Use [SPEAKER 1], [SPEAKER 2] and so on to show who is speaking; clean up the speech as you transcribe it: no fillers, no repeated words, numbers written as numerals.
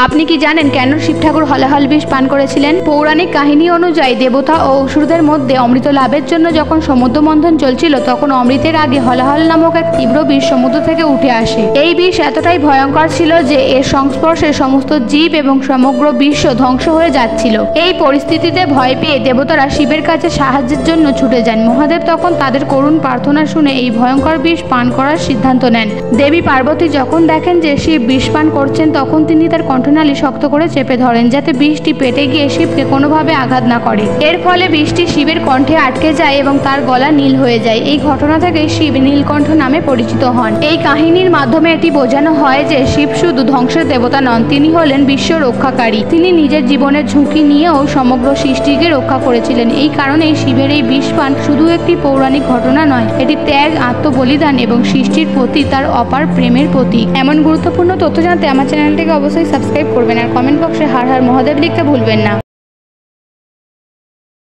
[SPEAKER 1] আপনি কি জানেন কেন শিব ঠাকুর হলাহল বিষ পান করেছিলেন? পৌরাণিক কাহিনী অনুযায়ী দেবতা ও অসুরদের মধ্যে অমৃত লাভের জন্য যখন সমুদ্র মন্থন চলছিল, তখন অমৃতের আগে হলাহল নামক এক তীব্র বিষ সমুদ্র থেকে উঠে আসে। এই বিষ এতটাই ভয়ঙ্কর ছিল যে এর সংস্পর্শে সমস্ত জীব এবং সমগ্র বিশ্ব ধ্বংস হয়ে যাচ্ছিল। এই পরিস্থিতিতে ভয় পেয়ে দেবতারা শিবের কাছে সাহায্যের জন্য ছুটে যান। মহাদেব তখন তাদের করুণ প্রার্থনা শুনে এই ভয়ঙ্কর বিষ পান করার সিদ্ধান্ত নেন। দেবী পার্বতী যখন দেখেন যে শিব বিষ পান করছেন, তখন তিনি তার কণ্ঠনালী শক্ত করে চেপে ধরেন, যাতে বিষটি পেটে গিয়ে শিবকে কোনোভাবে আঘাত না করে। এর ফলে বিষটি শিবের কণ্ঠে আটকে যায় এবং তার গলা নীল হয়ে যায়। এই ঘটনা থেকে শিব নীলকণ্ঠ নামে পরিচিত হন। এই কাহিনীর মাধ্যমে এটি বোঝানো হয় যে শিব শুধু ধ্বংসের দেবতা নন, তিনি হলেন বিশ্ব রক্ষাকারী। তিনি নিজের জীবনের ঝুঁকি নিয়েও সমগ্র সৃষ্টিকে রক্ষা করেছিলেন। এই কারণে শিবের এই বিষ পান শুধু একটি পৌরাণিক ঘটনা নয়, এটি ত্যাগ, আত্মবলিদান এবং সৃষ্টির প্রতি তার অপার প্রেমের প্রতীক। এমন গুরুত্বপূর্ণ তথ্য জানতে আমার চ্যানেলটিকে অবশ্যই সাবস্ক্রাইব করবেন আর কমেন্ট বক্সে হর হর মহাদেব লিখতে ভুলবেন না।